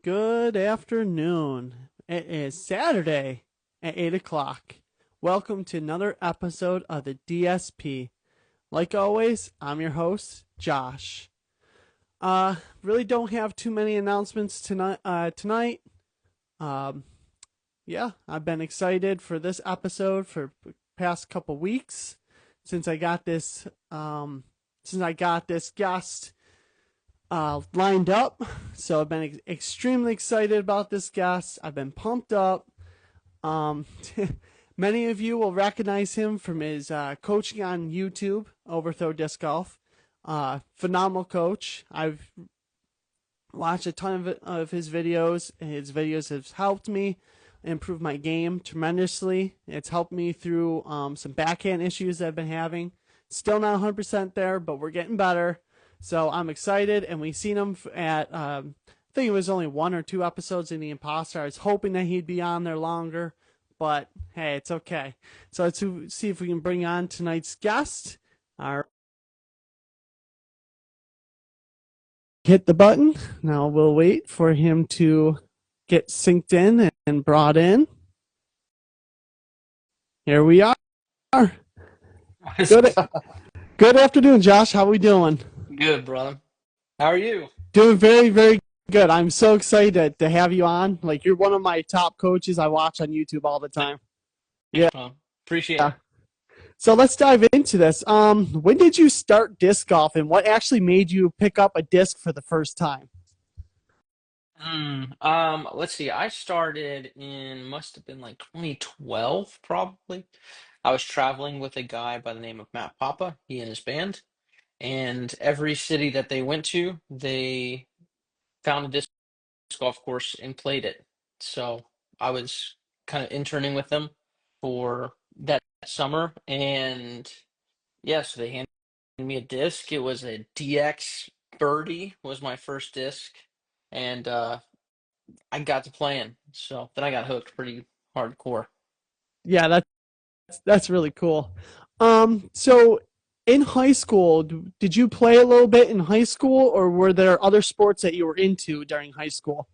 Good afternoon. It is Saturday at 8 o'clock. Welcome to another episode of the DSP. Like always, I'm your host, Josh. Really don't have too many announcements tonight. Um, I've been excited for this episode for the past couple weeks since I got this guest lined up. So I've been extremely excited about this guest. I've been pumped up. Many of you will recognize him from his coaching on YouTube, Overthrow Disc Golf. Phenomenal coach. I've watched a ton of his videos. His videos have helped me improve my game tremendously. It's helped me through some backhand issues that I've been having. Still not 100% there, but we're getting better. So I'm excited, and we've seen him at, I think it was only 1 or 2 episodes in The Imposter. I was hoping that he'd be on there longer, but hey, it's okay. So let's see if we can bring on tonight's guest. Hit the button. Now we'll wait for him to get synced in and brought in. Here we are. Good afternoon, Josh. How are we doing? Good, brother. How are you? Doing very, very good. I'm so excited to have you on. Like, you're one of my top coaches I watch on YouTube all the time. Thanks, Yeah. man. Appreciate it. So let's dive into this. When did you start disc golf, and what actually made you pick up a disc for the first time? Let's see. I started must have been like 2012, probably. I was traveling with a guy by the name of Matt Papa, he and his band, and every city that they went to, they found a disc golf course and played it. So I was kind of interning with them for that summer, and yes, they handed me a disc. It was a DX Birdie was my first disc, and I got to playing. So then I got hooked pretty hardcore. Yeah, that's really cool. So in high school, did you play a little bit in high school, or were there other sports that you were into during high school?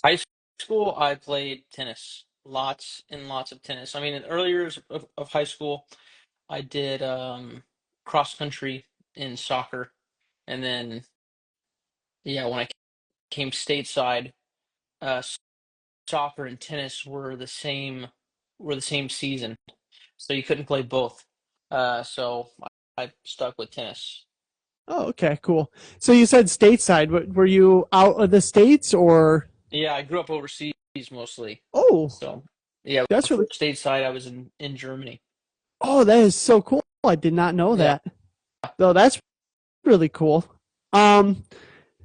High school, I played tennis, lots and lots of tennis. I mean, in early years of high school, I did cross country in soccer, and then yeah, when I came stateside, uh, soccer and tennis were the same season, so you couldn't play both. So I stuck with tennis. Oh, okay, cool. So you said stateside. Were you out of the states or? Yeah, I grew up overseas mostly. Oh, So yeah, that's really. stateside, I was in Germany. Oh, that is so cool. I did not know Yeah. that. So that's really cool. Um,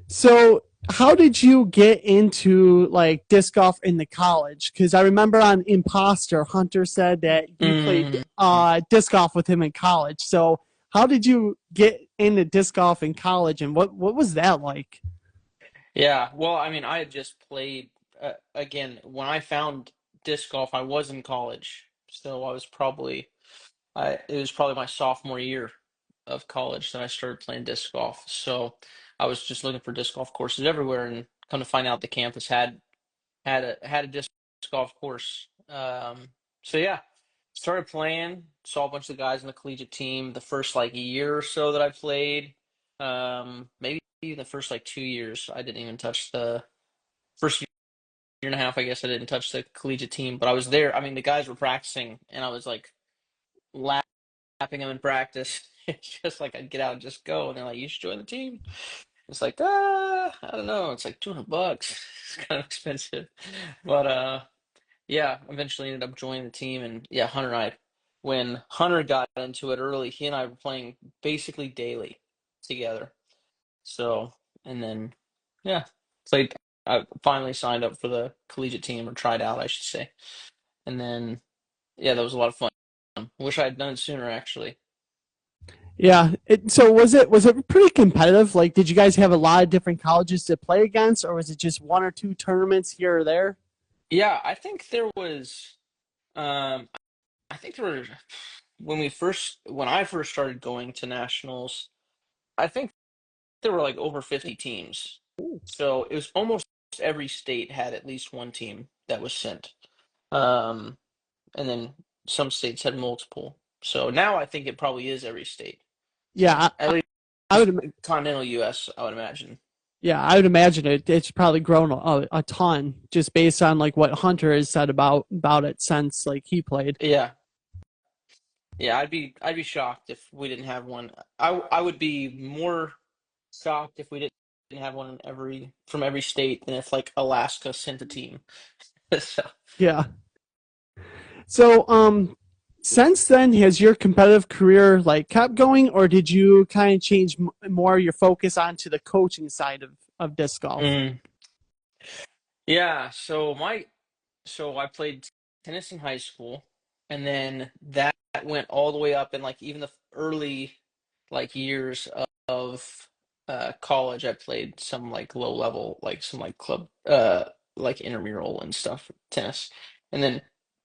so how did you get into like disc golf in the college? Because I remember on Imposter, Hunter said that you played Mm, disc golf with him in college. So how did you get into disc golf in college, and what was that like? yeah. Well, I mean, I had just played again when I found disc golf. I was in college, so I it was probably my sophomore year of college that I started playing disc golf. So I was just looking for disc golf courses everywhere, and come to find out the campus had a disc golf course. So yeah, started playing. Saw a bunch of guys in the collegiate team. The first like year or so that I played, maybe even the first like 2 years, I didn't even touch the first year and a half. I guess I didn't touch the collegiate team, but I was there. I mean, the guys were practicing, and I was like lapping them in practice. It's just like I'd get out and just go, and they're like, "You should join the team." It's like, I don't know. It's like $200. It's kind of expensive, but yeah, eventually ended up joining the team, and yeah, Hunter and I, when Hunter got into it early, he and I were playing basically daily together. So, and then yeah, played. I finally signed up for the collegiate team, or tried out, I should say, and then yeah, that was a lot of fun. Wish I had done it sooner, actually. Yeah. So was it pretty competitive? Like, did you guys have a lot of different colleges to play against, or was it just 1 or 2 tournaments here or there? Yeah, I think there was. Um, I think there were when I first started going to nationals. I think there were like over 50 teams. So it was almost every state had at least one team that was sent. Um, and then some states had multiple. So now I think it probably is every state. Yeah, At I least would. continental US, I would imagine. Yeah, I would imagine it's probably grown a ton just based on like what Hunter has said about it since like he played. Yeah. Yeah, I'd be shocked if we didn't have one. I would be more shocked if we didn't have one in from every state than if like Alaska sent a team. So, Yeah. So since then has your competitive career like kept going, or did you kind of change more your focus onto the coaching side of disc golf? mm, yeah, so I played tennis in high school, and then that went all the way up in like even the early like years of college. I played some like low level, like some like club, like intramural and stuff, tennis. And then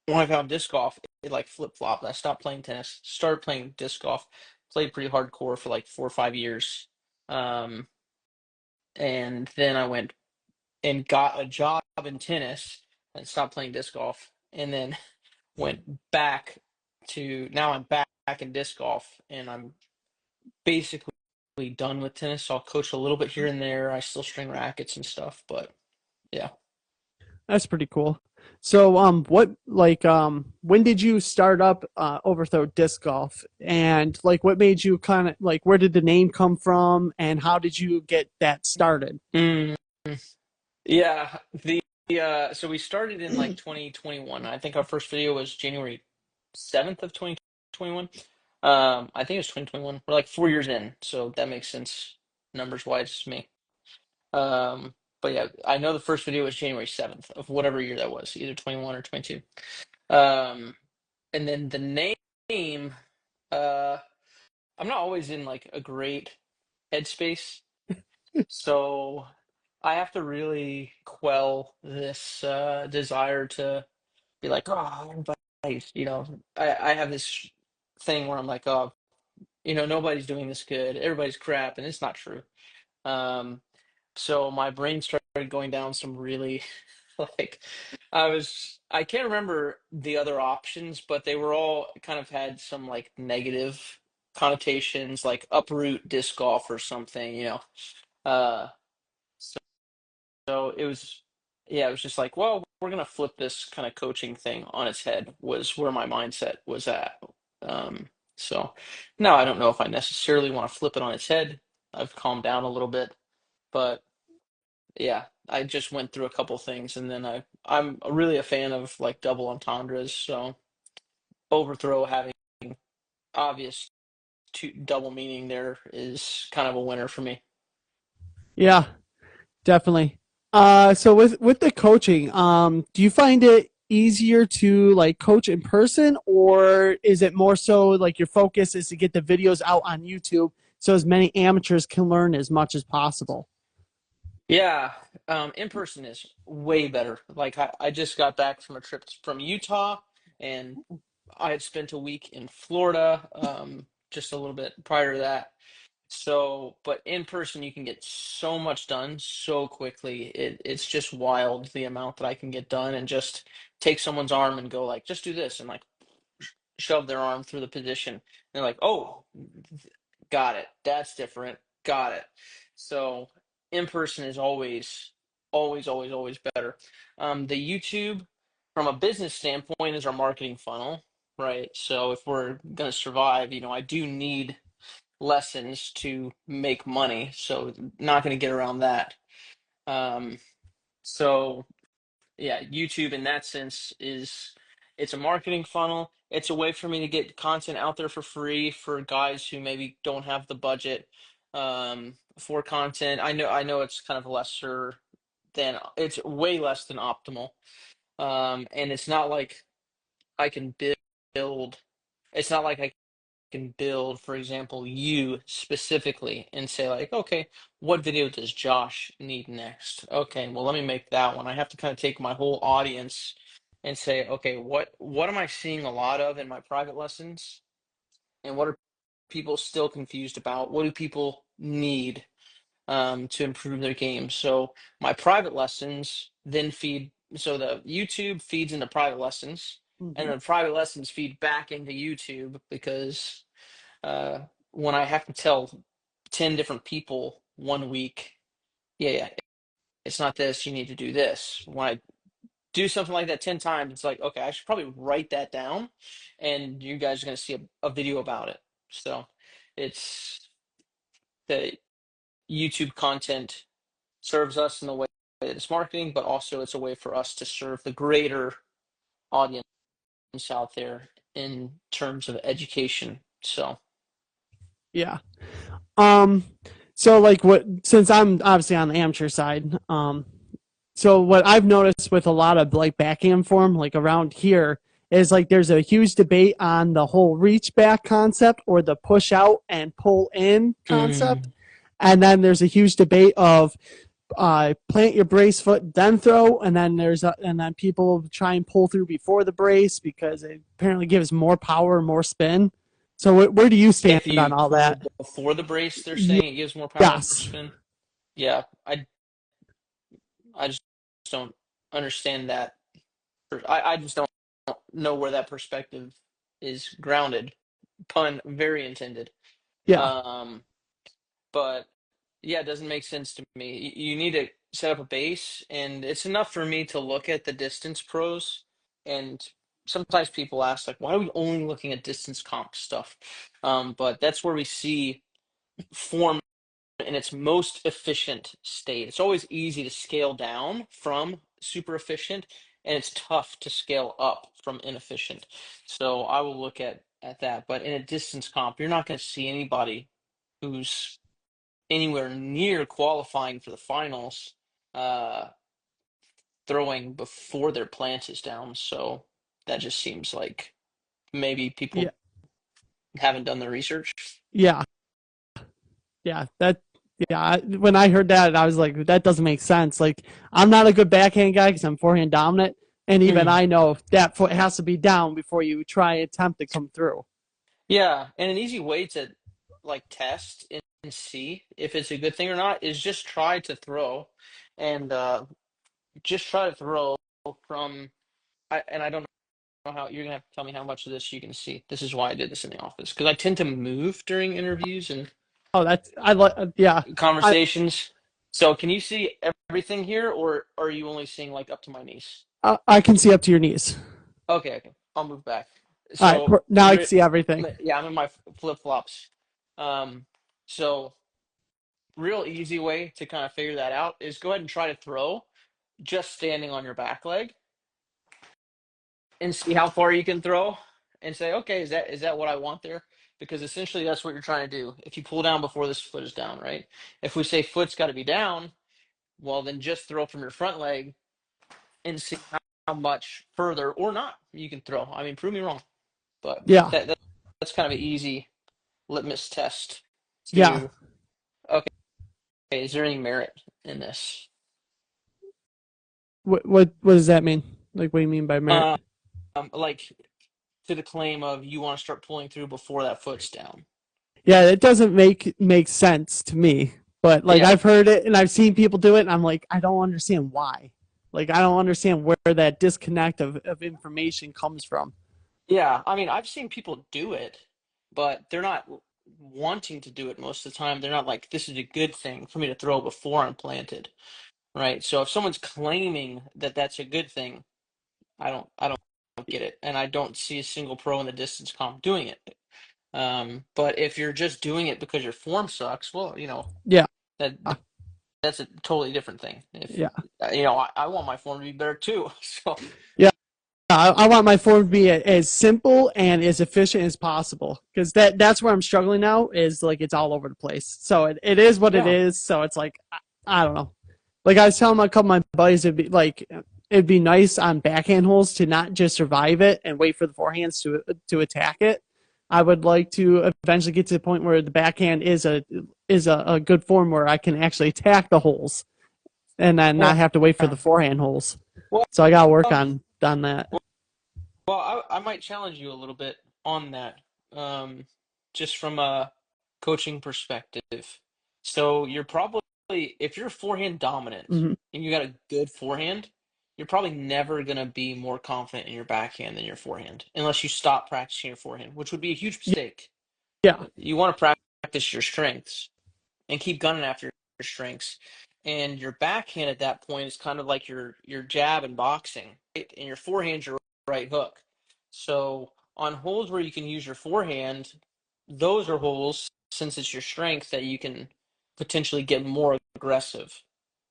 when I found disc golf, it like flip flopped. I stopped playing tennis, started playing disc golf, played pretty hardcore for like 4 or 5 years, um, and then I went and got a job in tennis and stopped playing disc golf, and then went back to now I'm back in disc golf, and I'm basically done with tennis. So I'll coach a little bit here and there. I still string rackets and stuff, but yeah. That's pretty cool. So what like when did you start up overthrow disc golf, and like what made you kind of like where did the name come from and how did you get that started? Mm, yeah, the so we started in like 2021. I think our first video was January 7th of 2021. I think it was 2021. We're like 4 years in, so that makes sense numbers wise to me. But yeah, I know the first video was January 7th of whatever year that was, either 21 or 22. Um, and then the name, uh, I'm not always in like a great headspace, so I have to really quell this desire to be like, oh, everybody's, I have this thing where I'm like, oh, nobody's doing this good, everybody's crap, and it's not true. Um, so my brain started going down some really like I can't remember the other options, but they were all kind of had some like negative connotations, like uproot disc golf or something, Uh, so, so it was, yeah, it was just like, well, we're gonna flip this kind of coaching thing on its head was where my mindset was at. Um, so now I don't know if I necessarily want to flip it on its head. I've calmed down a little bit, but yeah, I just went through a couple things, and then I'm really a fan of like double entendres. So overthrow having obvious double meaning there is kind of a winner for me. Yeah, definitely. So with the coaching, do you find it easier to like coach in person, or is it more so like your focus is to get the videos out on YouTube so as many amateurs can learn as much as possible? Yeah, in person is way better. Like I just got back from a trip from Utah, and I had spent a week in Florida, just a little bit prior to that. So, but in person, you can get so much done so quickly. It's just wild the amount that I can get done and just take someone's arm and go like, just do this and like shove their arm through the position. And they're like, oh, got it. That's different. Got it. So in person is always better. The YouTube, from a business standpoint, is our marketing funnel, right? So if we're going to survive, I do need lessons to make money. So not going to get around that. Um, so yeah, YouTube in that sense it's a marketing funnel. It's a way for me to get content out there for free for guys who maybe don't have the budget for content. I know it's kind of lesser than it's way less than optimal. And it's not like I can build it's not like I can build, for example, you specifically and say like, okay, what video does Josh need next? Okay, well, let me make that one. I have to kind of take my whole audience and say, okay, what am I seeing a lot of in my private lessons, and what are people still confused about? What do people need? to improve their game. So my private lessons then feed, so the YouTube feeds into private lessons, and Hmm. then private lessons feed back into YouTube because uh, when I have to tell 10 different people one week, yeah, it's not this, you need to do this. When I do something like that 10 times, it's like, okay, I should probably write that down, and you guys are going to see a video about it. So it's the YouTube content serves us in the way that it's marketing, but also it's a way for us to serve the greater audience out there in terms of education. So, Yeah. Um, so like what, since I'm obviously on the amateur side, so what I've noticed with a lot of like backhand form, like around here, is like there's a huge debate on the whole reach back concept or the push out and pull in concept. mm, And then there's a huge debate of plant your brace foot, then throw, and then and then people try and pull through before the brace because it apparently gives more power, more spin. So where do you stand if on you all pull that? before the brace, they're saying it gives more power, more Yes. spin. Yeah, I just don't understand that. I just don't know where that perspective is grounded. Pun very intended. Yeah. Um, but yeah, it doesn't make sense to me. You need to set up a base, and it's enough for me to look at the distance pros. And sometimes people ask, like, why are we only looking at distance comp stuff? But that's where we see form in its most efficient state. It's always easy to scale down from super efficient, and it's tough to scale up from inefficient. So I will look at that. But in a distance comp, you're not going to see anybody who's anywhere near qualifying for the finals uh, throwing before their plant is down. So that just seems like maybe Yeah. people haven't done their research. Yeah. Yeah. When I heard that, I was like, that doesn't make sense. Like, I'm not a good backhand guy because I'm forehand dominant. And even Mhm. I know that foot has to be down before you try attempt to come through. Yeah, and an easy way to like test and see if it's a good thing or not is just try to throw, and just try to throw from. I don't know how you're gonna have to tell me how much of this you can see. This is why I did this in the office because I tend to move during interviews and Oh, that's I like. Yeah. I conversations. So can you see everything here, or are you only seeing like up to my knees? I can see up to your knees. Okay, okay. I'll move back. All right. So, Now I can see everything. yeah, I'm in my flip flops. Um, so real easy way to kind of figure that out is go ahead and try to throw just standing on your back leg and see how far you can throw and say, okay, is that what I want there? Because essentially that's what you're trying to do. If you pull down before this foot is down, right? If we say foot's got to be down, well, then just throw from your front leg and see how much further or not you can throw. I mean, prove me wrong, but Yeah. that's kind of an easy litmus test Yeah. to, okay, is there any merit in this? What does that mean? Like, what do you mean by merit? Um, like to the claim of you want to start pulling through before that foot's down. Yeah, it doesn't make sense to me. But like Yeah. I've heard it and I've seen people do it, and I'm like, I don't understand why. Like I don't understand where that disconnect of information comes from. Yeah. I mean, I've seen people do it, but they're not wanting to do it most of the time. They're not like, this is a good thing for me to throw before I'm planted. Right. So if someone's claiming that that's a good thing, I don't get it. And I don't see a single pro in the distance comp doing it. But if you're just doing it because your form sucks, well, Yeah. that that's a totally different thing. If Yeah. I want my form to be better too. So Yeah. I want my form to be as simple and as efficient as possible because that's where I'm struggling now is like it's all over the place. So it is what it yeah, is. So it's like I don't know. Like I was telling a couple of my buddies, it'd be nice on backhand holes to not just survive it and wait for the forehands to attack it. I would like to eventually get to the point where the backhand is a good form where I can actually attack the holes and then not yeah. have to wait for the forehand holes. Well, So I gotta work on that. I might challenge you a little bit on that, just from a coaching perspective. So you're probably if you're forehand dominant Hmm. and you got a good forehand, you're probably never gonna be more confident in your backhand than your forehand, unless you stop practicing your forehand, which would be a huge mistake. Yeah. You want to practice your strengths and keep gunning after your strengths. And your backhand at that point is kind of like your jab in boxing, right? And your forehand's your right hook. So on holes where you can use your forehand, those are holes, since it's your strength, that you can potentially get more aggressive,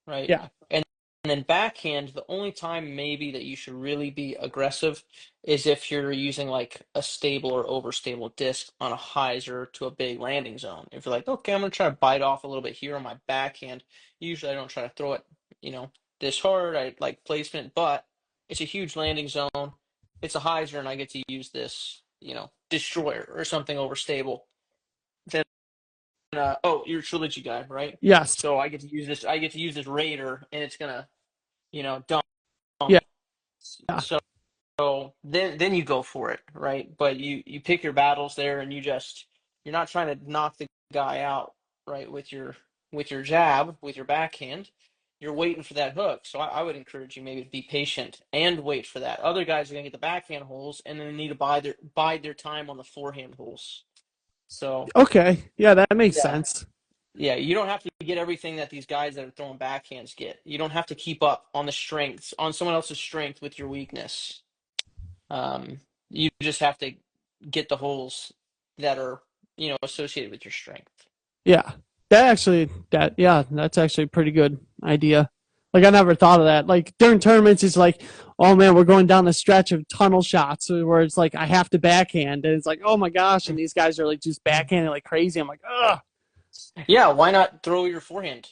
right? Yeah. And then backhand, the only time maybe that you should really be aggressive is if you're using like a stable or overstable disc on a hyzer to a big landing zone. If you're like, okay, I'm gonna try to bite off a little bit here on my backhand. Usually I don't try to throw it, you know, this hard. I like placement, but it's a huge landing zone. It's a hyzer, and I get to use this, destroyer or something overstable. Then, oh, you're a trilogy guy, right? Yes. So I get to use this. I get to use this raider, and it's gonna, dump. Yeah. Yeah. So then you go for it, right? But you pick your battles there, and you're not trying to knock the guy out, right, with your jab, with your backhand. You're waiting for that hook. So I would encourage you maybe to be patient and wait for that. Other guys are gonna get the backhand holes, and then they need to bide their time on the forehand holes. So Okay. Yeah, that makes yeah. sense. Yeah, you don't have to get everything that these guys that are throwing backhands get. You don't have to keep up on the strengths, on someone else's strength with your weakness. You just have to get the holes that are, associated with your strength. Yeah. Yeah, that's actually a pretty good idea. Like I never thought of that. Like during tournaments, it's like, oh man, we're going down the stretch of tunnel shots where it's like I have to backhand, and it's like, oh my gosh, and these guys are like just backhanding like crazy. I'm like, ugh. Yeah, why not throw your forehand?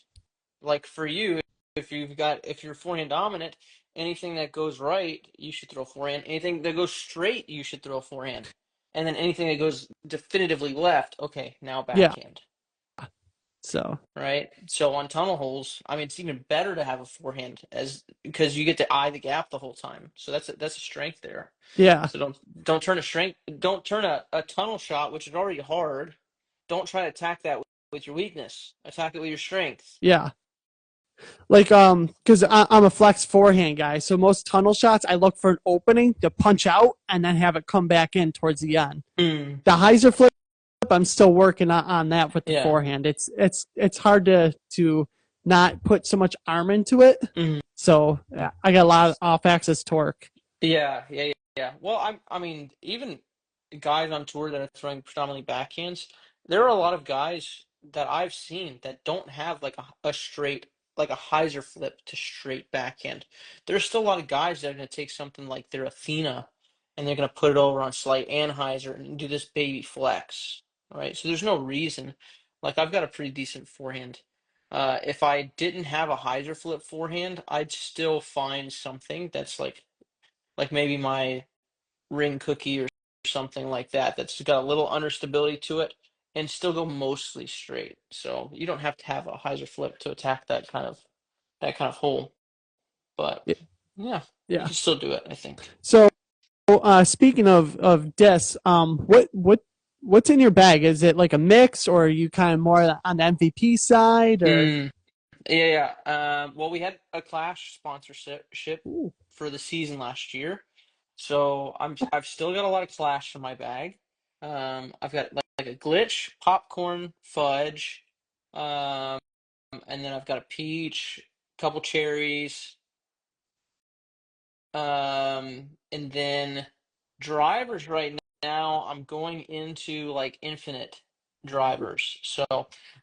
Like for you, if you're forehand dominant, anything that goes right, you should throw forehand. Anything that goes straight, you should throw forehand. And then anything that goes definitively left, okay, now Yeah. backhand. So Right? So on tunnel holes, I mean, it's even better to have a forehand as because you get to eye the gap the whole time. So that's a strength there. yeah, So don't turn a tunnel shot, which is already hard. Don't try to attack that with your weakness. Attack it with your strength. yeah. Like because I'm a flex forehand guy, so most tunnel shots I look for an opening to punch out and then have it come back in towards the end. Mm, The hyzer flip, I'm still working on that with the yeah. forehand. It's hard to not put so much arm into it. Mm. So yeah, I got a lot of off axis torque. Yeah. Well, I mean, even guys on tour that are throwing predominantly backhands, there are a lot of guys that I've seen that don't have like a straight, like a hyzer flip to straight backhand. There's still a lot of guys that are going to take something like their Athena and they're going to put it over on slight and hyzer and do this baby flex, right? So there's no reason. Like I've got a pretty decent forehand. If I didn't have a hyzer flip forehand, I'd still find something that's like maybe my ring cookie or something like that that's got a little understability to it and still go mostly straight. So you don't have to have a hyzer flip to attack that kind of hole. But yeah, you Yeah. can still do it, I think. So speaking of discs, what's in your bag? Is it like a mix, or are you kind of more on the MVP side, or? Mm, yeah. Well, we had a Clash sponsorship Ooh, for the season last year, so I've still got a lot of Clash in my bag. I've got like a glitch, popcorn, fudge, um, and then I've got a peach, couple cherries, and then drivers right now. I'm going into like infinite drivers, so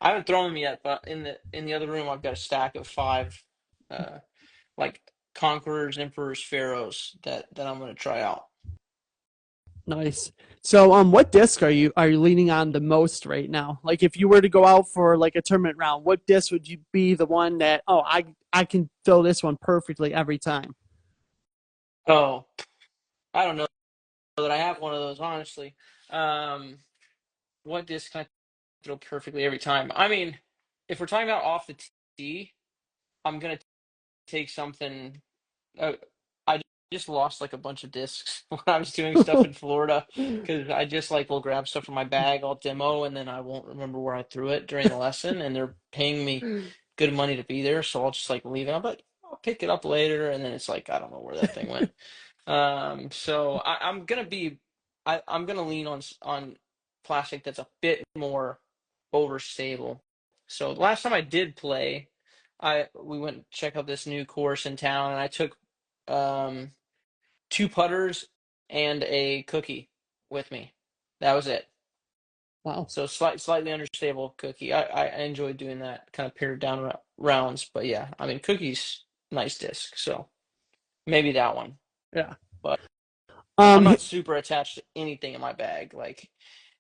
I haven't thrown them yet. But in the other room, I've got a stack of five, uh, like conquerors, emperors, pharaohs that I'm going to try out. nice. So what disc are you leaning on the most right now? Like if you were to go out for like a tournament round, what disc would you be the one that, oh, I can throw this one perfectly every time? Oh, I don't know that I have one of those, honestly. Um, what disc can I throw perfectly every time? I mean, if we're talking about off the tee, I'm gonna take something. Uh, I just lost like a bunch of discs when I was doing stuff in Florida because I just like will grab stuff from my bag, I'll demo, and then I won't remember where I threw it during the lesson, and they're paying me. good money to be there, so I'll just like leave it. I'm like, I'll pick it up later, and then it's like I don't know where that thing went. So I'm gonna lean on plastic that's a bit more overstable. So the last time I did play, we went to check out this new course in town, and I took um two putters and a cookie with me. That was it. Wow. So slightly understable cookie. I enjoy doing that, kind of pared down rounds. But yeah, I mean cookies, nice disc. So maybe that one. Yeah. But I'm Um. not super attached to anything in my bag. Like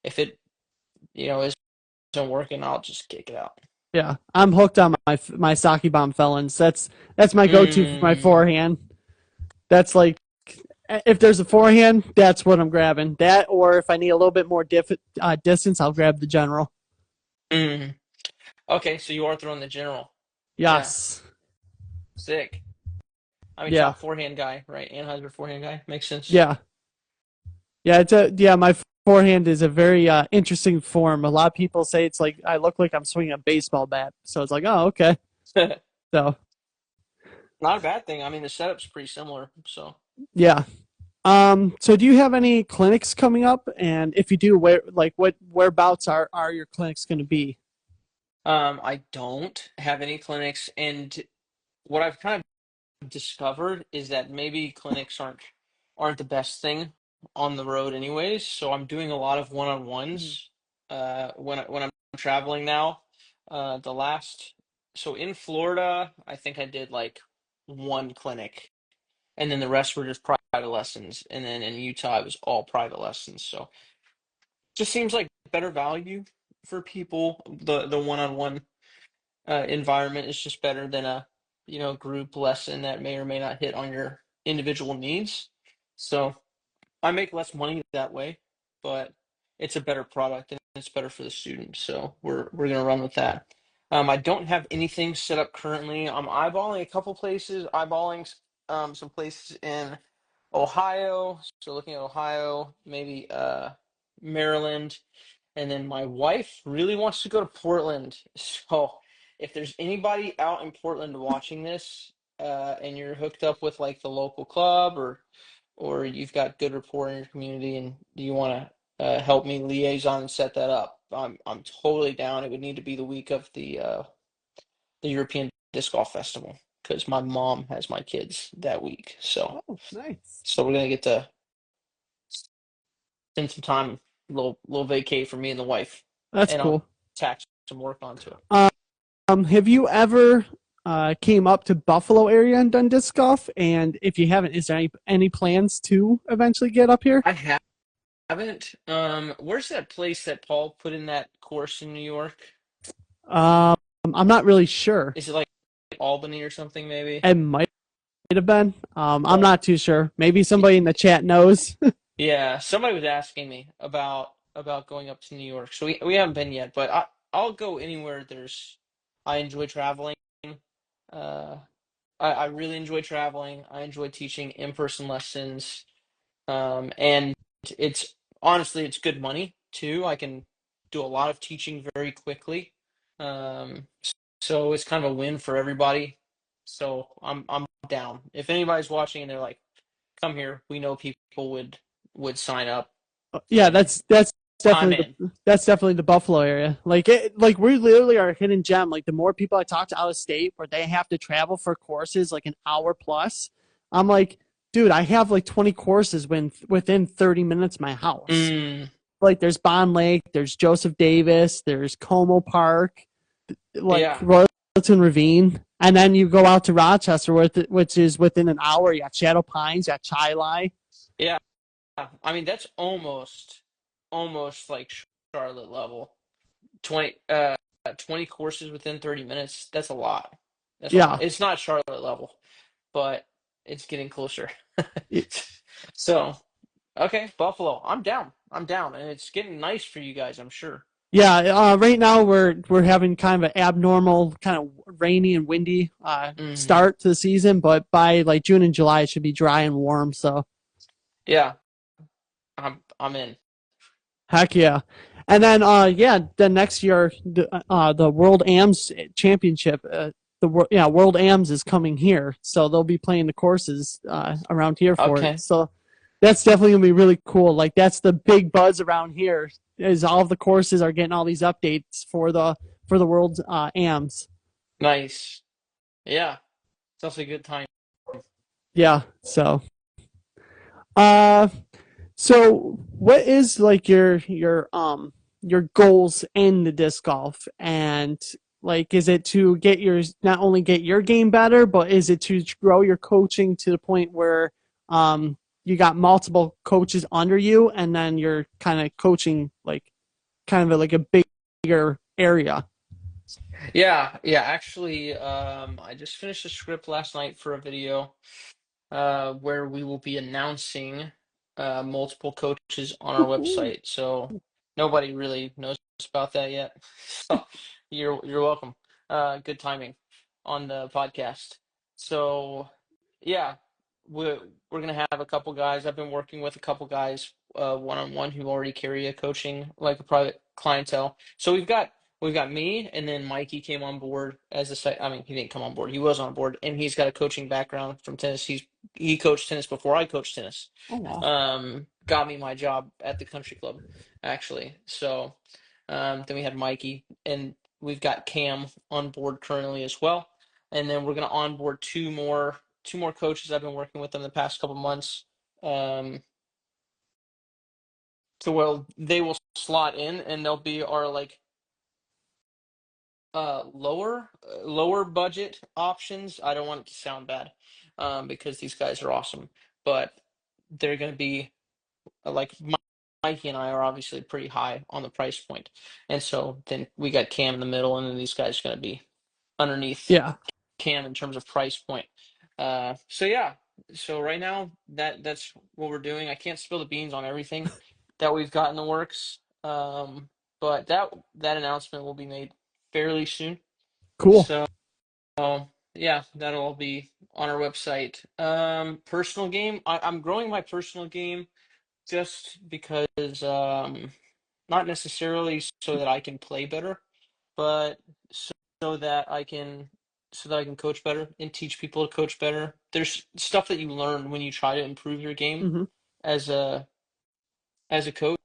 if it isn't working, I'll just kick it out. Yeah. I'm hooked on my Saki Bomb Felons. That's my go-to for my Mm, forehand. That's like if there's a forehand, that's what I'm grabbing. That, or if I need a little bit more distance, I'll grab the general. mm. Okay, so you are throwing the general. Yeah, Yes. sick. I mean, Yeah. top forehand guy, right? Anheuser forehand guy. Makes sense. Yeah. Yeah. My forehand is a very interesting form. A lot of people say it's like I look like I'm swinging a baseball bat. So it's like, oh, okay. So Not a bad thing. I mean, the setup's pretty similar. So, yeah. So do you have any clinics coming up? And if you do, whereabouts are your clinics going to be? I don't have any clinics, and what I've kind of discovered is that maybe clinics aren't the best thing on the road anyways. So I'm doing a lot of Mhm. one-on-ones when I'm traveling now. The last so in Florida, I think I did like one clinic, and then the rest were just private lessons. And then in Utah, it was all private lessons. So just seems like better value for people. The one-on-one environment is just better than a group lesson that may or may not hit on your individual needs. So I make less money that way, but it's a better product and it's better for the student. So we're gonna run with that. I don't have anything set up currently. I'm eyeballing a couple places, eyeballing some places in Ohio. So looking at Ohio, maybe Maryland, and then my wife really wants to go to Portland. So if there's anybody out in Portland watching this, and you're hooked up with like the local club or you've got good rapport in your community and you want to help me liaison and set that up, I'm totally down. It would need to be the week of the European Disc Golf Festival because my mom has my kids that week. So Oh, nice. so we're gonna get to spend some time, little vacay for me and the wife, That's and I'll cool. tack some work onto it. Have you ever came up to Buffalo area and done disc golf? And if you haven't, is there any plans to eventually get up here? I haven't. Where's that place that Paul put in that course in New York? Um, I'm not really sure. Is it like Albany or something, maybe? It might have been. I'm Oh, not too sure. Maybe somebody in the chat knows. yeah. Somebody was asking me about going up to New York, so we haven't been yet. But I'll go anywhere. I enjoy traveling. Uh, I really enjoy traveling. I enjoy teaching in-person lessons. And it's honestly it's good money too. I can do a lot of teaching very quickly. Um, so it's kind of a win for everybody. So I'm down. If anybody's watching and they're like, "Come here," we know people would sign up. Yeah, And that's I'm definitely in. the Buffalo area. Like we literally are a hidden gem. Like the more people I talk to out of state where they have to travel for courses like an hour plus, I'm like, dude, I have like 20 courses within 30 minutes of my house. Mm, Like there's Bond Lake, there's Joseph Davis, there's Como Park, like yeah, Royalton Ravine, and then you go out to Rochester, which is within an hour. You got Shadow Pines, you got Chai Lai. yeah. I mean that's almost like Charlotte level. 20 uh 20 courses within 30 minutes. That's a lot. That's a lot. Yeah, It's not Charlotte level, but it's getting closer. So, okay, Buffalo. I'm down. I'm down, and it's getting nice for you guys, I'm sure. yeah. Right now we're having kind of an abnormal, kind of rainy and windy Hmm. start to the season, but by like June and July it should be dry and warm. So Yeah, I'm in. heck yeah. And then, yeah, the next year, the World AMS Championship, World AMS is coming here, so they'll be playing the courses around here for it. Okay. So that's definitely gonna be really cool. Like that's the big buzz around here is all of the courses are getting all these updates for the World AMS. Nice. Yeah. Sounds like a good time. Yeah. Uh, so what is like your goals in the disc golf, and like is it to get your not only get your game better, but is it to grow your coaching to the point where you got multiple coaches under you and then you're kind of coaching like kind of like a bigger area? Yeah, yeah. Actually, I just finished a script last night for a video where we will be announcing multiple coaches on our Woohoo. website. So nobody really knows about that yet. So you're welcome. Good timing on the podcast. So yeah, we're gonna have a couple guys. I've been working with a couple guys one on one who already carry a coaching like a private clientele. So we've got me, and then Mikey came on board as a site. I mean, he didn't come on board. He was on board, and he's got a coaching background from tennis. He coached tennis before I coached tennis. Oh wow. Got me my job at the country club, actually. So, then we had Mikey, and we've got Cam on board currently as well. And then we're gonna onboard two more coaches. I've been working with them the past couple months. Um, so well, they will slot in, and they'll be our like lower budget options. I don't want it to sound bad, because these guys are awesome, but they're going to be like Mikey and I are obviously pretty high on the price point, and so then we got Cam in the middle, and then these guys are going to be underneath Yeah. Cam in terms of price point. So yeah, so right now that's what we're doing. I can't spill the beans on everything that we've got in the works, but that announcement will be made fairly soon. Cool. So yeah, that'll all be on our website. Personal game. I'm growing my personal game just because not necessarily so that I can play better, but so that I can coach better and teach people to coach better. There's stuff that you learn when you try to improve your game Hmm. as a coach,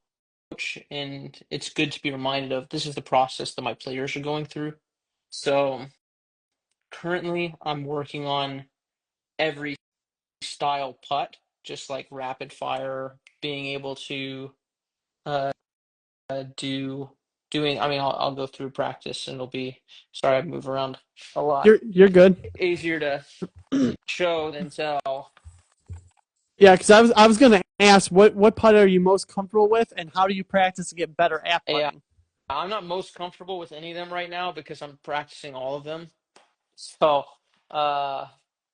and it's good to be reminded of this is the process that my players are going through. So currently I'm working on every style putt, just like rapid fire, being able to uh, do doing. I mean, I'll go through practice and it'll be. Sorry, I move around a lot. You're good. Easier to show than tell. Yeah, because I was gonna ask what putt are you most comfortable with, and how do you practice to get better at Yeah, putting? I'm not most comfortable with any of them right now because I'm practicing all of them. So, uh,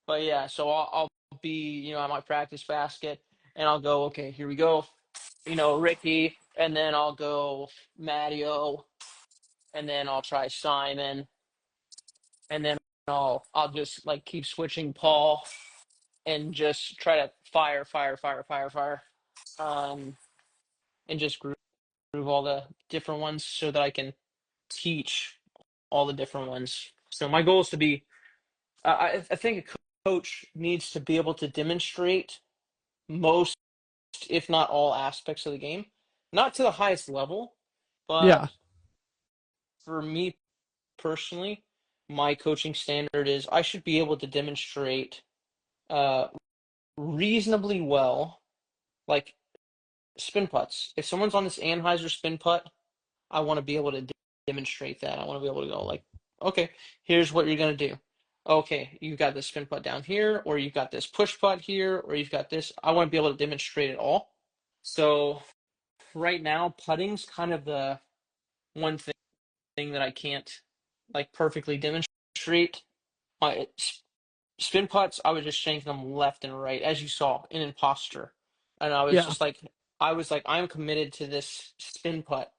but yeah, so I'll be, at my practice basket and I'll go, okay, here we go, Ricky, and then I'll go Matteo, and then I'll try Simon, and then I'll just like keep switching Paul and just try to fire, fire, fire, fire, fire, um, and just groove all the different ones so that I can teach all the different ones. So my goal is to be, I think a coach needs to be able to demonstrate most, if not all, aspects of the game, not to the highest level, but Yeah, for me personally, my coaching standard is I should be able to demonstrate uh, reasonably well, like spin putts. If someone's on this Anheuser spin putt, I want to be able to demonstrate that. I want to be able to go like, okay, here's what you're gonna do. Okay, you've got this spin putt down here, or you've got this push putt here, or you've got this. I want to be able to demonstrate it all. So right now, putting's kind of the one thing that I can't like perfectly demonstrate. My spin putts, I was just shanking them left and right, as you saw in Imposter, and I was yeah. just like, I'm committed to this spin putt,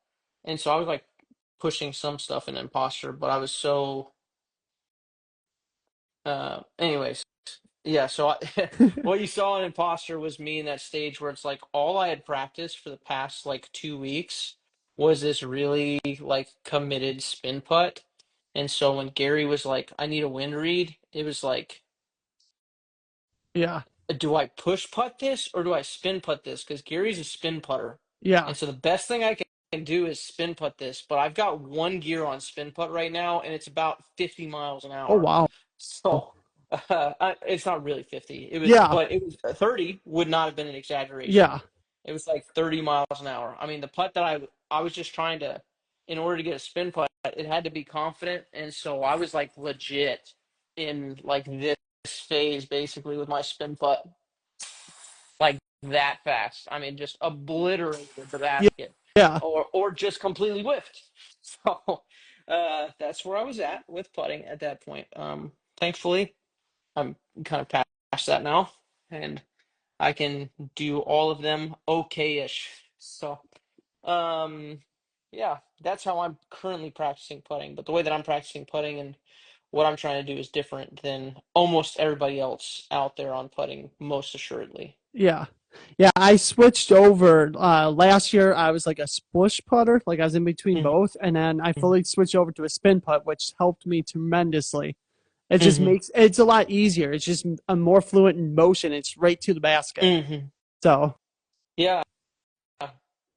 and so I was like pushing some stuff in Imposter, but I was so. Anyways, yeah. So what you saw in Imposter was me in that stage where it's like all I had practiced for the past like 2 weeks was this really like committed spin putt. And so when Gary was like, I need a wind read, it was like, Yeah. do I push putt this or do I spin putt this? Because Gary's a spin putter. Yeah. And so the best thing I can do is spin putt this. But I've got one gear on spin putt right now, and it's about 50 miles an Oh hour. wow. So it's not really 50. It was, Yeah. but it was 30 would not have been an exaggeration. Yeah. It was like 30 miles an hour. I mean, the putt that I was just trying to, in order to get a spin putt, it had to be confident. And so I was like legit in like this phase basically with my spin putt like that fast. I mean, just obliterated the Yeah. basket, Yeah. or just completely whiffed. So that's where I was at with putting at that point. Thankfully, I'm kind of past that now, and I can do all of them okay-ish. So, um, yeah, that's how I'm currently practicing putting. But the way that I'm practicing putting and what I'm trying to do is different than almost everybody else out there on putting, most assuredly. Yeah. Yeah, I switched over last year. I was like a spush putter, like I was in between Hmm. both, and then I fully switched over to a spin putt, which helped me tremendously. It just Hmm. makes it's a lot easier. It's just a more fluent in motion. It's right to the basket. Hmm. So, Yeah.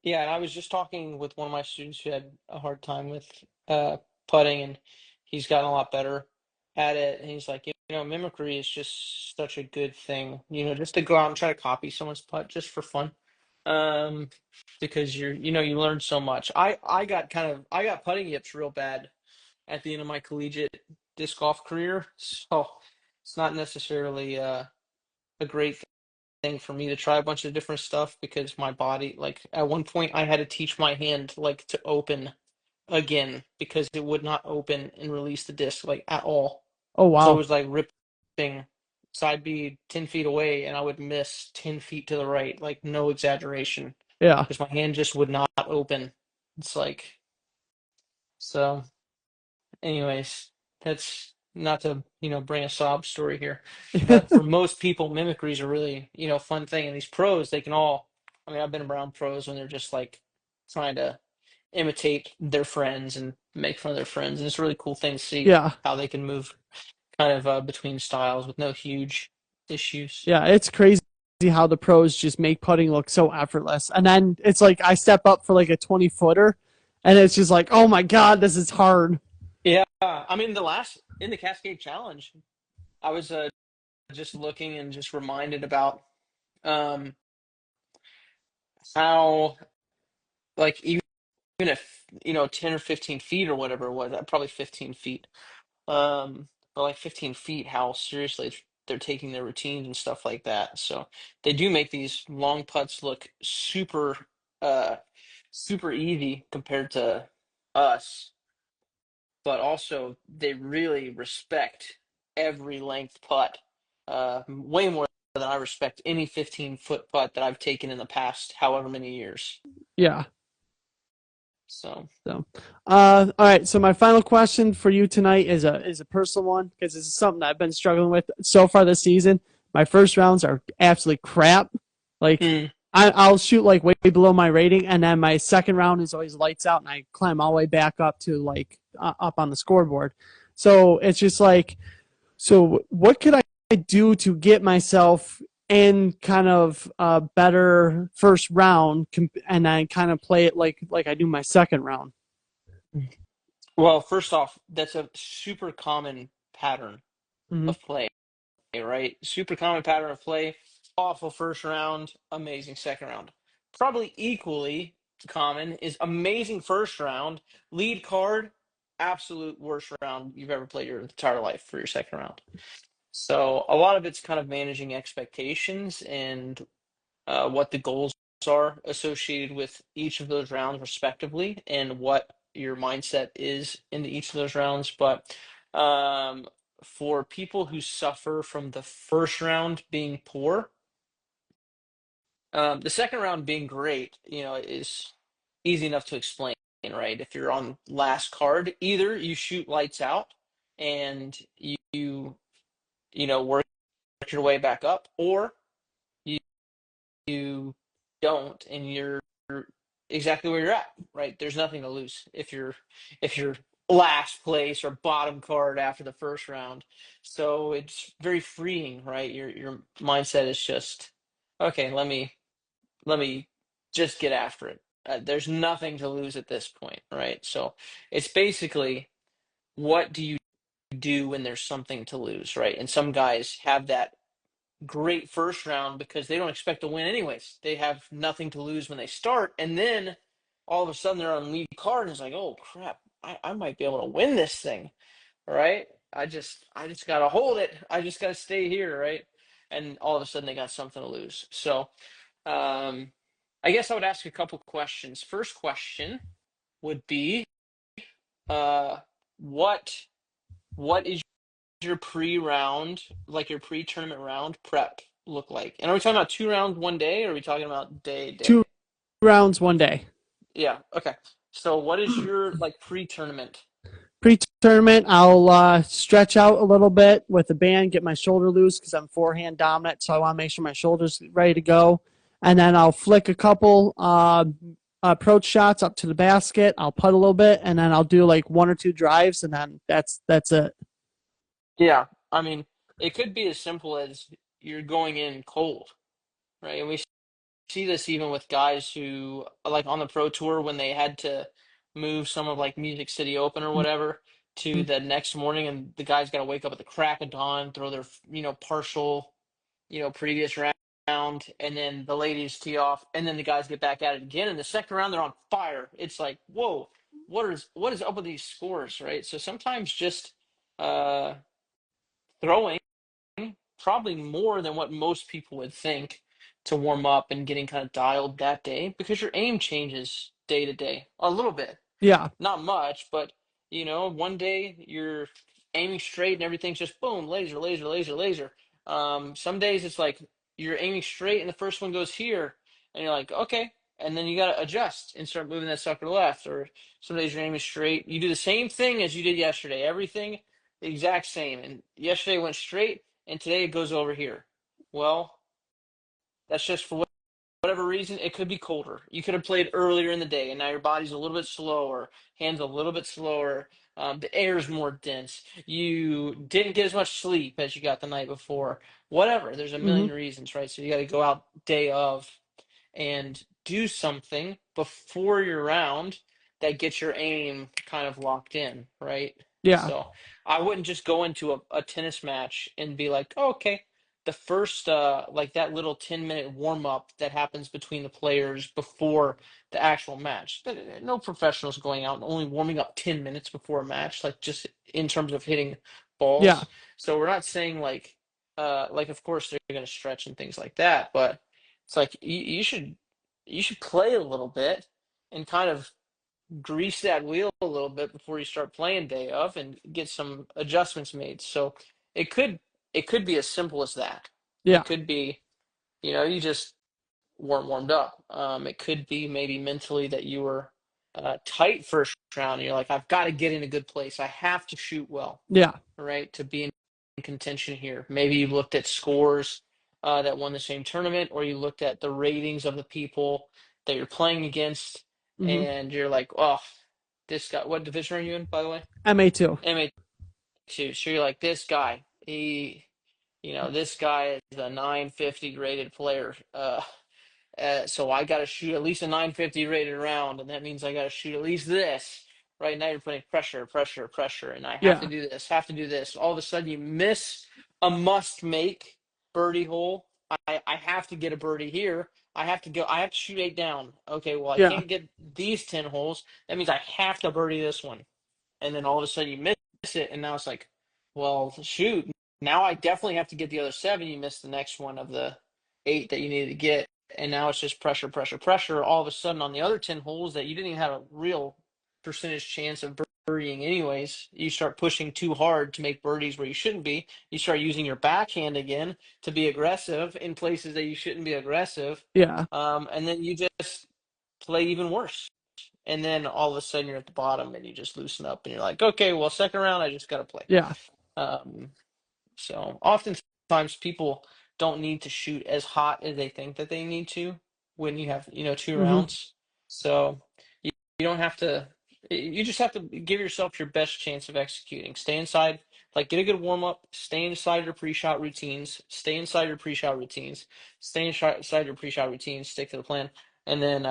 Yeah, and I was just talking with one of my students who had a hard time with uh, putting, and he's gotten a lot better at it. And he's like, mimicry is just such a good thing, just to go out and try to copy someone's putt just for fun, um, because you learn so much. I got putting yips real bad at the end of my collegiate disc golf career, so it's not necessarily a great thing for me to try a bunch of different stuff because my body, like at one point I had to teach my hand like to open again because it would not open and release the disc like at all. oh So it wow. was like ripping. So I'd be 10 feet away and I would miss 10 feet to the right, like no exaggeration, Yeah. because my hand just would not open. It's like, so anyways, that's not to, bring a sob story here, but for most people, mimicry is a really, fun thing. And these pros, they can all, I mean, I've been around pros when they're just like trying to imitate their friends and make fun of their friends. And it's a really cool thing to see Yeah. how they can move kind of between styles with no huge issues. Yeah, it's crazy how the pros just make putting look so effortless. And then it's like I step up for like a 20-footer and it's just like, "Oh my god, this is hard." Yeah. I mean, in the Cascade Challenge, I was just looking and just reminded about um, how, like, even if 10 or 15 feet or whatever it was, probably 15 feet, but like 15 feet, how seriously they're taking their routines and stuff like that. So they do make these long putts look uh super easy compared to us, but also they really respect every length putt, way more than I respect any 15-foot putt that I've taken in the past however many years. Yeah. So So, all right. So my final question for you tonight is a personal one because this is something that I've been struggling with so far this season. My first rounds are absolutely crap. Like mm, I'll shoot like way below my rating, and then my second round is always lights out, and I climb all the way back up to like up on the scoreboard. So it's just like, so what could I do to get myself in kind of a better first round, and then kind of play it like I do my second round? well, first off, that's a super common pattern Hmm. of play, right? Super common pattern of play. Awful first round, amazing second round. Probably equally common is amazing first round, lead card, absolute worst round you've ever played your entire life for your second round. So a lot of it's kind of managing expectations and what the goals are associated with each of those rounds respectively and what your mindset is into each of those rounds. But um, for people who suffer from the first round being poor, the second round being great, is easy enough to explain, right? If you're on last card, either you shoot lights out and work your way back up, or you don't and you're exactly where you're at, right? There's nothing to lose if you're last place or bottom card after the first round. So it's very freeing, right? Your mindset is just, okay, let me just get after it. There's nothing to lose at this point, right? So it's basically, what do you do when there's something to lose, right? And some guys have that great first round because they don't expect to win anyways. They have nothing to lose when they start, and then all of a sudden they're on lead card, and it's like, oh crap, I might be able to win this thing, right? I just gotta hold it. I just gotta stay here, right? And all of a sudden they got something to lose. So um, I guess I would ask a couple questions. First question would be, uh, what what is your pre-round, like your pre-tournament round prep look like? And are we talking about 2 rounds one day, or are we talking about Two day? rounds one day. Yeah, okay. So what is your like pre-tournament? Pre-tournament, I'll stretch out a little bit with the band, get my shoulder loose because I'm forehand dominant, so I want to make sure my shoulder's ready to go. And then I'll flick a couple approach shots up to the basket. I'll putt a little bit, and then I'll do like one or two drives, and then that's it. Yeah, I mean, it could be as simple as you're going in cold, right? And we see this even with guys who, like on the pro tour, when they had to move some of like Music City Open or whatever to the next morning, and the guys got to wake up at the crack of dawn, throw their partial, previous round, and then the ladies tee off, and then the guys get back at it again. And the second round, they're on fire. It's like, whoa, what is up with these scores, right? So sometimes just uh, throwing probably more than what most people would think to warm up and getting kind of dialed that day, because your aim changes day to day a little bit, Yeah, not much, but one day you're aiming straight and everything's just boom, laser, laser, laser, laser. Some days it's like you're aiming straight and the first one goes here, and you're like, okay, and then you got to adjust and start moving that sucker left. Or some days you're aiming straight, you do the same thing as you did yesterday, everything the exact same, and yesterday went straight, and today it goes over here. Well, that's just for whatever reason. It could be colder. You could have played earlier in the day, and now your body's a little bit slower, hands a little bit slower. The air's more dense. You didn't get as much sleep as you got the night before. Whatever. There's a hmm million reasons, right? So you got to go out day of and do something before your round that gets your aim kind of locked in, right? yeah, So I wouldn't just go into a tennis match and be like, oh, okay, the first like that little 10-minute warm up that happens between the players before the actual match. No professionals going out and only warming up 10 minutes before a match, like just in terms of hitting yeah, balls. So we're not saying like of course they're going to stretch and things like that, but it's like you should play a little bit and kind of grease that wheel a little bit before you start playing day of and get some adjustments made. So it could it could be as simple as that. yeah, It could be, you just weren't warmed up. It could be maybe mentally that you were tight first round, and you're like, I've got to get in a good place. I have to shoot well, yeah, right, to be in contention here. Maybe you looked at scores that won the same tournament, or you looked at the ratings of the people that you're playing against, hmm and you're like, oh, this guy. What division are you in, by the way? MA2. MA2. So you're like, this guy. This guy is a 950 rated player. So I got to shoot at least a 950 rated round, and that means I got to shoot at least this. Right now, you're putting pressure, pressure, pressure, and I have to Yeah, do this, have to do this. All of a sudden, you miss a must-make birdie hole. I have to get a birdie here. I have to go. I have to shoot 8 down. Okay, well, I yeah, can't get these 10 holes. That means I have to birdie this one. And then all of a sudden, you miss it, and now it's like, well, shoot. Now I definitely have to get the other 7. You missed the next one of the 8 that you needed to get, and now it's just pressure, pressure, pressure. All of a sudden, on the other 10 holes that you didn't even have a real percentage chance of birdieing, anyways, you start pushing too hard to make birdies where you shouldn't be. You start using your backhand again to be aggressive in places that you shouldn't be aggressive, yeah, and then you just play even worse. And then all of a sudden, you're at the bottom, and you just loosen up, and you're like, okay, well, second round, I just got to play. yeah, Um, so oftentimes people don't need to shoot as hot as they think that they need to when you have, 2 hmm rounds. So you don't have to, you just have to give yourself your best chance of executing. Stay inside, like get a good warm up, stay inside your pre-shot routines, stay inside your pre-shot routines, stay inside your pre-shot routines, stick to the plan, and then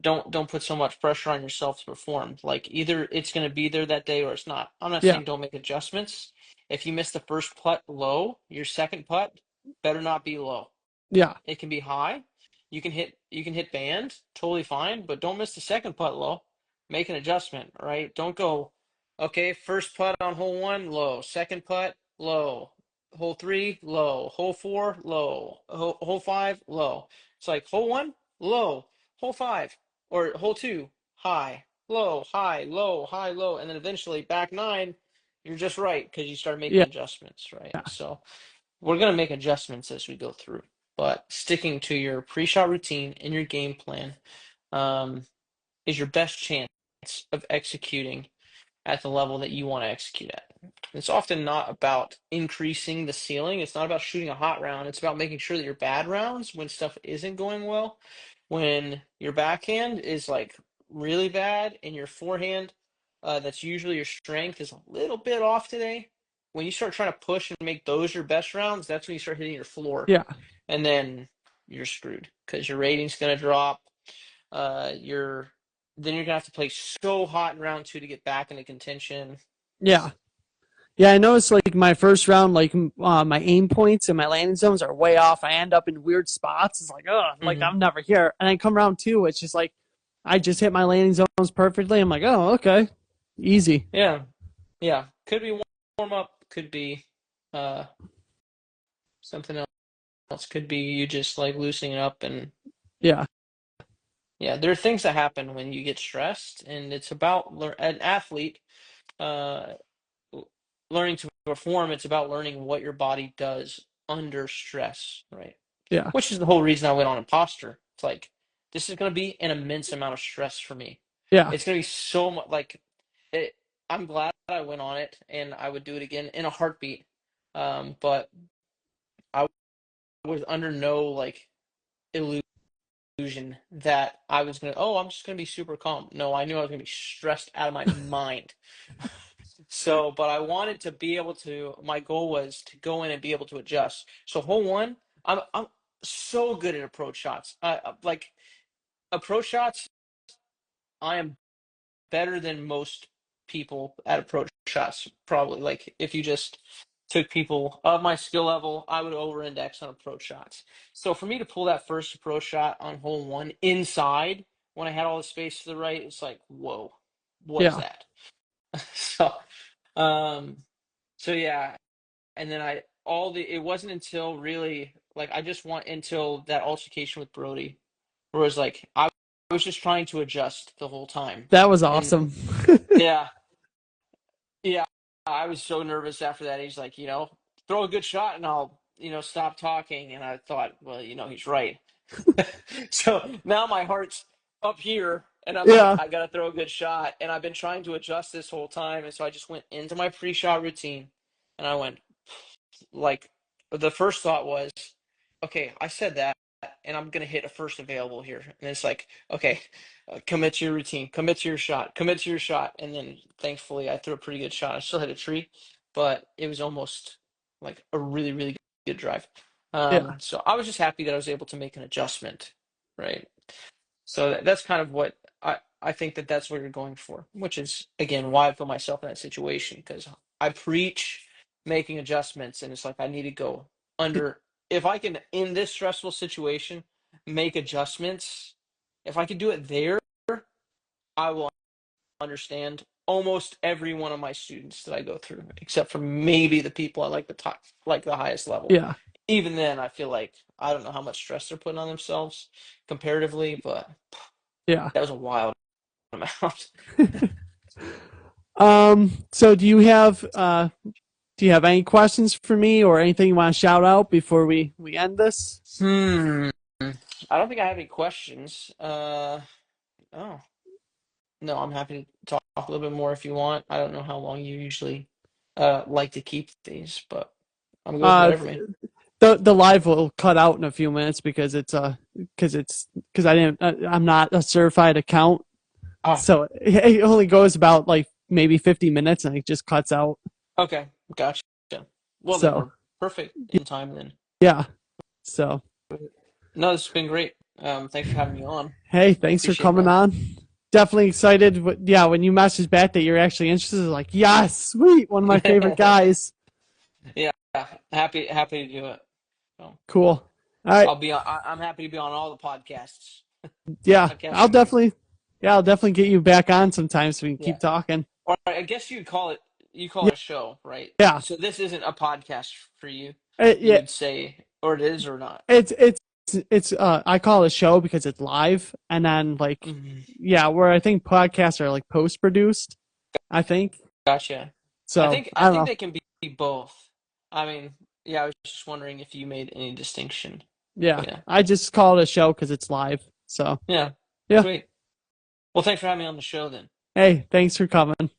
don't put so much pressure on yourself to perform. Like either it's going to be there that day or it's not. I'm not Yeah. saying don't make adjustments. If you miss the first putt low, your second putt better not be low. Yeah. It can be high. You can hit band, totally fine, but don't miss the second putt low. Make an adjustment, right? Don't go, okay, first putt on hole one, low. Second putt, low. Hole three, low. Hole four, low. Hole five, low. It's like hole one, low. Hole five, or hole two, high, low, high, low, high, low, and then eventually back nine, you're just right because you start making Yeah. adjustments, right? So we're going to make adjustments as we go through, but sticking to your pre-shot routine and your game plan um, is your best chance of executing at the level that you want to execute at. It's often not about increasing the ceiling. It's not about shooting a hot round. It's about making sure that your bad rounds, when stuff isn't going well, when your backhand is like really bad and your forehand, that's usually your strength, is a little bit off today. When you start trying to push and make those your best rounds, that's when you start hitting your floor. Yeah. And then you're screwed because your rating's going to drop. You're then you're gonna have to play so hot in round two to get back into contention. Yeah. Yeah, I noticed like my first round, like my aim points and my landing zones are way off. I end up in weird spots. It's like, oh, like Hmm. I'm never here. And then come round two, it's just like I just hit my landing zones perfectly. I'm like, oh, okay, easy. Yeah, yeah. Could be warm up. Could be uh something else. Could be you just like loosening up and Yeah, yeah. There are things that happen when you get stressed, and it's about an athlete uh learning to perform. It's about learning what your body does under stress, right? yeah, Which is the whole reason I went on imposter. It's like this is going to be an immense amount of stress for me. yeah, It's going to be so much like it. I'm glad I went on it, and I would do it again in a heartbeat. But I was under no like illusion that I was gonna. Oh, I'm just gonna be super calm. No, I knew I was gonna be stressed out of my mind. So, but I wanted to be able to. My goal was to go in and be able to adjust. So, hole one, I'm so good at approach shots. Like approach shots, I am better than most people at approach shots. Probably, like if you just took people of my skill level, I would over-index on approach shots. So for me to pull that first approach shot on hole one inside when I had all the space to the right, it's like, whoa, what is yeah, that? So, um, so yeah, and then it wasn't until really like I just want until that altercation with Brody, where it was like I was just trying to adjust the whole time, that was and awesome. yeah, yeah, I was so nervous after that. He's like, throw a good shot and I'll stop talking, and I thought, well, he's right. So now my heart's up here, and I'm like, Yeah, I gotta throw a good shot, and I've been trying to adjust this whole time, and so I just went into my pre-shot routine, and I went like the first thought was, okay, I said that, and I'm gonna hit a first available here, and it's like, okay, commit to your routine, commit to your shot, commit to your shot, and then thankfully I threw a pretty good shot. I still hit a tree, but it was almost like a really really good drive. yeah, So I was just happy that I was able to make an adjustment, right? So that's kind of what I think that's what you're going for, which is again why I put myself in that situation because I preach making adjustments, and it's like I need to go under. If I can in this stressful situation make adjustments, if I can do it there, I will understand almost every one of my students that I go through, except for maybe the people I like the top, like the highest level. yeah, Even then, I feel like I don't know how much stress they're putting on themselves comparatively, but yeah. that was a wild amount. So do you have any questions for me or anything you want to shout out before we end this? Hmm. I don't think I have any questions. Oh, no, I'm happy to talk a little bit more if you want. I don't know how long you usually like to keep these, but I'm good with Uh, whatever, man. the live will cut out in a few minutes because I'm not a certified account, Oh, so it only goes about like maybe 50 minutes and it just cuts out. okay, gotcha. Well, then So we're perfect in time then. yeah, so No, this has been great. Thanks for having me on. hey, I thanks for appreciate coming that. on. Definitely excited. Yeah, when you messaged back that you're actually interested, like yes, sweet, one of my favorite guys. Yeah, happy to do it. So Cool. All right. I'm happy to be on all the podcasts. Yeah, Podcasts I'll are good. definitely. Yeah, I'll definitely get you back on sometime so we can Yeah. keep talking. Or I guess you call Yeah, it a show, right? yeah, So this isn't a podcast for you. You yeah. would say, or it is or not. It's I call it a show because it's live, and then like Mhm. yeah, where I think podcasts are like post produced. I think Gotcha. so. I I don't think know. they can be both. I mean, yeah, I was just wondering if you made any distinction. Yeah, But yeah. I just call it a show because it's live. So Yeah. yeah. Sweet. Well, thanks for having me on the show then. Hey, thanks for coming.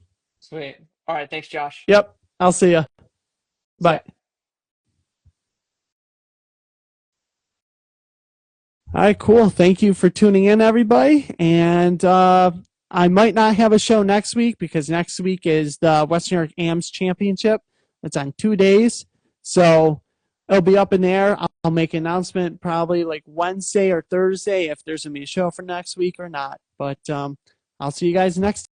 Sweet. All right, thanks, Josh. Yep, I'll see you. See Bye. ya. All right, cool. Thank you for tuning in, everybody. And I might not have a show next week because next week is the Western New York AMS Championship. It's on 2 days. So it'll be up in there. I'll make an announcement probably like Wednesday or Thursday if there's going to be a show for next week or not. But I'll see you guys next